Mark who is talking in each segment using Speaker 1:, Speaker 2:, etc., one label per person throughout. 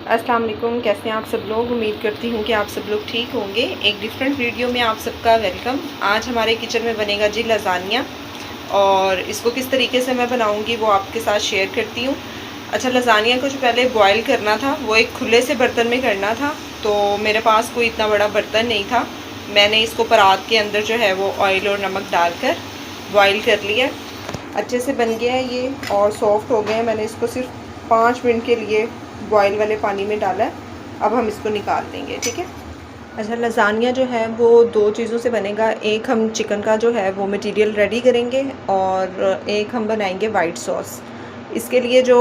Speaker 1: अस्सलाम वालेकुम। कैसे हैं आप सब लोग? उम्मीद करती हूँ कि आप सब लोग ठीक होंगे। एक डिफरेंट वीडियो में आप सबका वेलकम। आज हमारे किचन में बनेगा जी लज़ानिया, और इसको किस तरीके से मैं बनाऊँगी वो आपके साथ शेयर करती हूँ। अच्छा, लज़ानिया को जो पहले बॉयल करना था वो एक खुले से बर्तन में करना था, तो मेरे पास कोई इतना बड़ा बर्तन नहीं था। मैंने इसको परात के अंदर जो है वो ऑयल और नमक डालकर बॉयल कर लिया। अच्छे से बन गया है ये और सॉफ्ट हो गए हैं। मैंने इसको सिर्फ 5 मिनट के लिए बॉयल वाले पानी में डाला है। अब हम इसको निकाल देंगे, ठीक है। अच्छा, लज़ानिया जो है वो 2 चीज़ों से बनेगा। एक हम चिकन का जो है वो मटेरियल रेडी करेंगे, और एक हम बनाएंगे वाइट सॉस। इसके लिए जो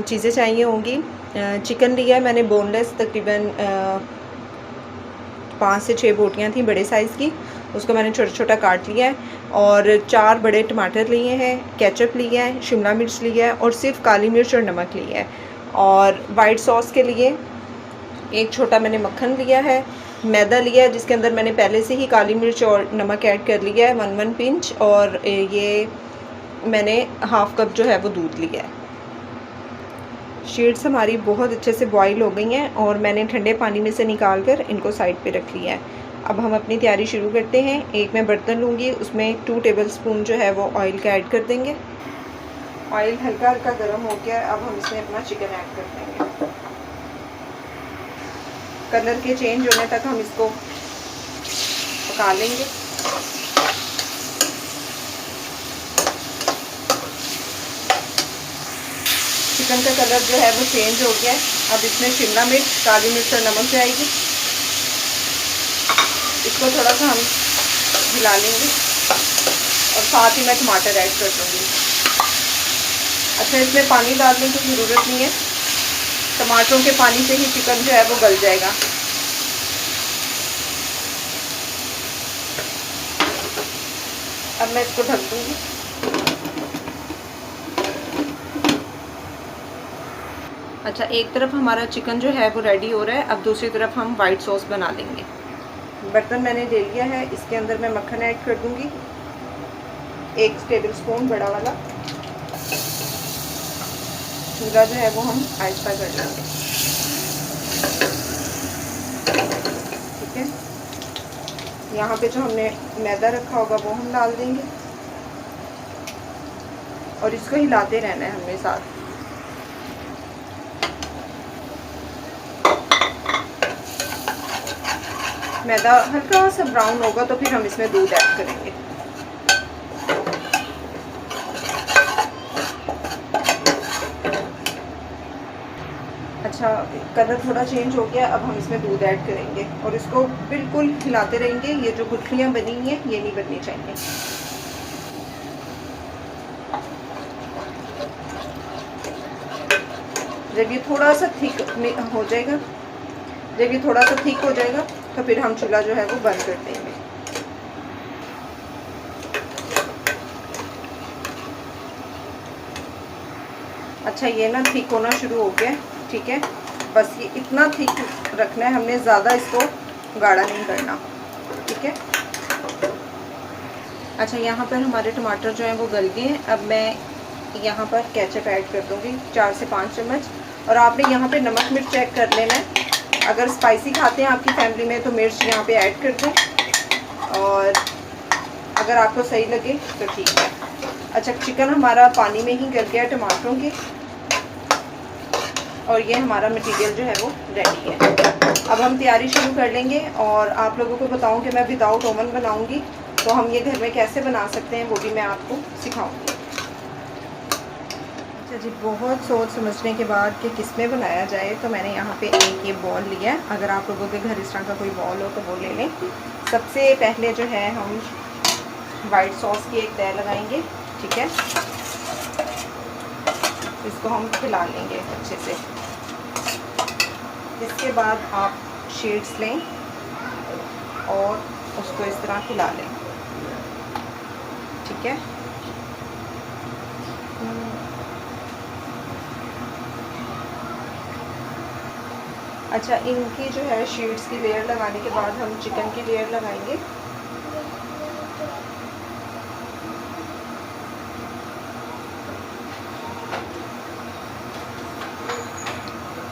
Speaker 1: चीज़ें चाहिए होंगी, चिकन लिया है मैंने बोनलेस, तकरीबन 5 से 6 बोटियाँ थी बड़े साइज़ की। उसको मैंने छोटा छोटा काट लिया है, और 4 बड़े टमाटर लिए हैं, केचप लिया है, शिमला मिर्च लिया है, और सिर्फ काली मिर्च और नमक लिया है। और वाइट सॉस के लिए एक छोटा मैंने मक्खन लिया है, मैदा लिया है जिसके अंदर मैंने पहले से ही काली मिर्च और नमक ऐड कर लिया है 1 पिंच, और ये मैंने हाफ़ कप जो है वो दूध लिया है। शीट्स हमारी बहुत अच्छे से बॉईल हो गई हैं और मैंने ठंडे पानी में से निकाल कर इनको साइड पे रख लिया है। अब हम अपनी तैयारी शुरू करते हैं। एक मैं बर्तन लूँगी, उसमें 2 टेबलस्पून जो है वो ऑयल का ऐड कर देंगे। ऑयल हल्का हल्का गर्म हो गया, अब हम इसमें अपना चिकन ऐड कर देंगे। कलर के चेंज होने तक हम इसको पका लेंगे। चिकन का कलर जो है वो चेंज हो गया है। अब इसमें शिमला मिर्च, काली मिर्च और नमक जाएगी। इसको थोड़ा सा हम हिला लेंगे, और साथ ही मैं टमाटर ऐड कर दूँगी। अच्छा, इसमें पानी डालने की ज़रूरत नहीं है, टमाटरों के पानी से ही चिकन जो है वो गल जाएगा। अब मैं इसको ढक दूँगी। अच्छा, एक तरफ हमारा चिकन जो है वो रेडी हो रहा है, अब दूसरी तरफ हम वाइट सॉस बना लेंगे। बर्तन मैंने ले लिया है, इसके अंदर मैं मक्खन ऐड कर दूँगी, 1 टेबलस्पून बड़ा वाला। चूल्हा जो है वो हम आहिस्ता कर लेंगे, ठीक है। यहाँ पे जो हमने मैदा रखा होगा वो हम डाल देंगे, और इसको हिलाते रहना है हमें साथ। मैदा हल्का सा ब्राउन होगा तो फिर हम इसमें दूध ऐड करेंगे। अच्छा, कलर थोड़ा चेंज हो गया, अब हम इसमें दूध ऐड करेंगे और इसको बिल्कुल हिलाते रहेंगे। ये जो गुठलियाँ बनी हैं ये नहीं बननी चाहिए। जब ये थोड़ा सा थिक हो जाएगा, जब ये थोड़ा सा थिक हो जाएगा तो फिर हम चूल्हा जो है वो बंद कर देंगे। अच्छा, ये ना थिक होना शुरू हो गया, ठीक है। बस ये इतना थिक रखना है हमने, ज़्यादा इसको गाढ़ा नहीं करना, ठीक है। अच्छा, यहाँ पर हमारे टमाटर जो हैं वो गल गए हैं। अब मैं यहाँ पर केचप ऐड कर दूँगी 4 से 5 चम्मच, और आपने यहाँ पे नमक मिर्च चेक कर लेना है। अगर स्पाइसी खाते हैं आपकी फैमिली में तो मिर्च यहाँ पे ऐड कर दें, और अगर आपको सही लगे तो ठीक है। अच्छा, चिकन हमारा पानी में ही गल गया टमाटरों के, और ये हमारा मटेरियल जो है वो रेडी है। अब हम तैयारी शुरू कर लेंगे, और आप लोगों को बताऊं कि मैं विदाउट ओवन बनाऊंगी, तो हम ये घर में कैसे बना सकते हैं वो भी मैं आपको सिखाऊंगी। अच्छा जी, बहुत सोच समझने के बाद कि किस में बनाया जाए, तो मैंने यहाँ पे एक ये बॉल लिया है। अगर आप लोगों के घर इस तरह का कोई बॉल हो तो वो ले लें। सबसे पहले जो है हम वाइट सॉस की एक तह लगाएंगे, ठीक है। इसको हम खिला लेंगे अच्छे से। इसके बाद आप शीट्स लें और उसको इस तरह खिला लें, ठीक है। अच्छा, इनकी जो है शीट्स की लेयर लगाने के बाद हम चिकन की लेयर लगाएंगे।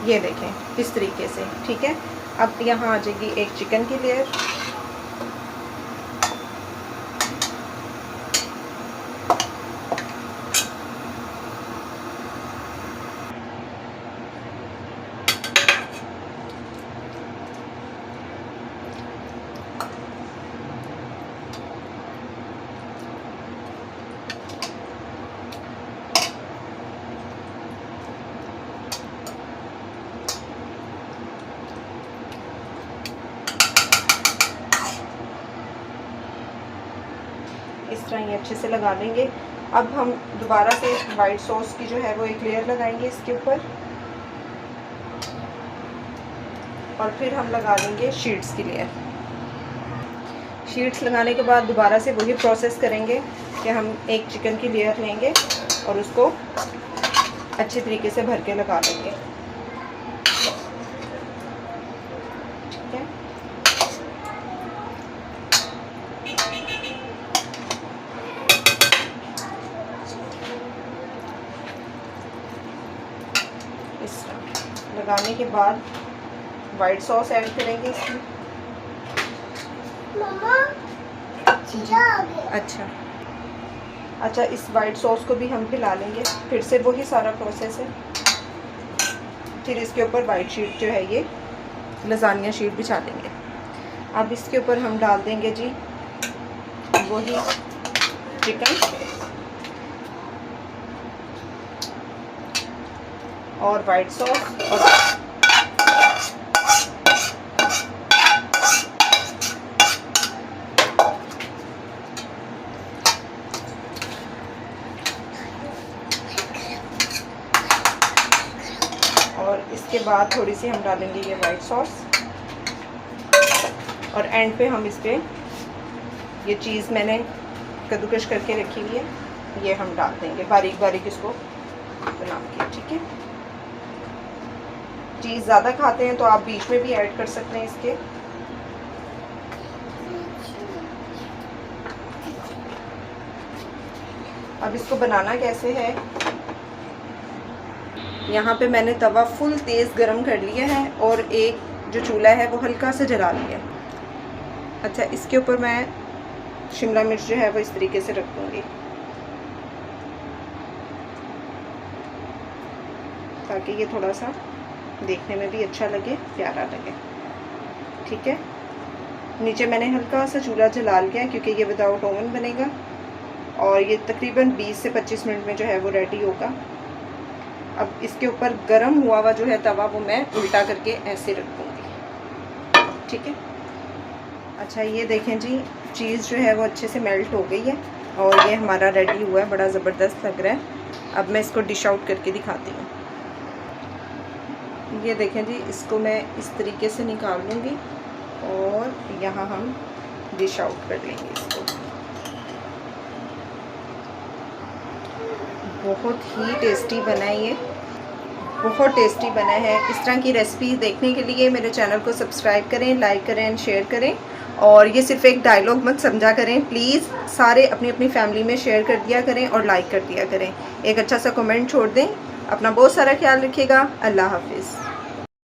Speaker 1: ये देखें इस तरीके से, ठीक है। अब यहाँ आ जाएगी एक चिकन की लेयर, इस तरह ये अच्छे से लगा लेंगे। अब हम दोबारा से वाइट सॉस की जो है वो एक लेयर लगाएंगे इसके ऊपर, और फिर हम लगा लेंगे शीट्स की लेयर। शीट्स लगाने के बाद दोबारा से वही प्रोसेस करेंगे कि हम एक चिकन की लेयर लेंगे और उसको अच्छे तरीके से भर के लगा लेंगे, ठीक है। इस तरह लगाने के बाद वाइट सॉस ऐड करेंगे इसमें।
Speaker 2: मम्मा
Speaker 1: अच्छा, इस वाइट सॉस को भी हम पिला लेंगे, फिर से वही सारा प्रोसेस है। फिर इसके ऊपर वाइट शीट जो है ये लजानिया शीट बिछा लेंगे। अब इसके ऊपर हम डाल देंगे जी वही चिकन और वाइट सॉस और इसके बाद थोड़ी सी हम डालेंगे ये वाइट सॉस, और एंड पे हम इस पर ये चीज़ मैंने कद्दूकश करके रखी हुई है ये हम डाल देंगे, बारीक बारीक इसको बना के, ठीक है। चीज़ ज़्यादा खाते हैं तो आप बीच में भी ऐड कर सकते हैं इसके। अब इसको बनाना कैसे है, यहाँ पे मैंने तवा फुल तेज़ गरम कर लिया है और एक जो चूल्हा है वो हल्का सा जला लिया। अच्छा, इसके ऊपर मैं शिमला मिर्च जो है वो इस तरीके से रख दूँगी ताकि ये थोड़ा सा देखने में भी अच्छा लगे, प्यारा लगे, ठीक है। नीचे मैंने हल्का सा चूल्हा जला लिया क्योंकि ये विदाउट ओवन बनेगा और ये तकरीबन 20 से 25 मिनट में जो है वो रेडी होगा। अब इसके ऊपर गरम हुआ हुआ जो है तवा वो मैं उल्टा करके ऐसे रख दूँगी, ठीक है। अच्छा, ये देखें जी चीज़ जो है वो अच्छे से मेल्ट हो गई है और ये हमारा रेडी हुआ है, बड़ा ज़बरदस्त लग रहा है। अब मैं इसको डिश आउट करके दिखाती हूँ। ये देखें जी, इसको मैं इस तरीके से निकाल लूँगी और यहाँ हम डिश आउट कर लेंगे इसको। बहुत ही टेस्टी बना है ये, बहुत टेस्टी बना है। इस तरह की रेसिपी देखने के लिए मेरे चैनल को सब्सक्राइब करें, लाइक करें एंड शेयर करें। और ये सिर्फ एक डायलॉग मत समझा करें, प्लीज़ सारे अपनी अपनी फैमिली में शेयर कर दिया करें और लाइक कर दिया करें। एक अच्छा सा कमेंट छोड़ दें। अपना बहुत सारा ख्याल रखिएगा। अल्लाह हाफिज़।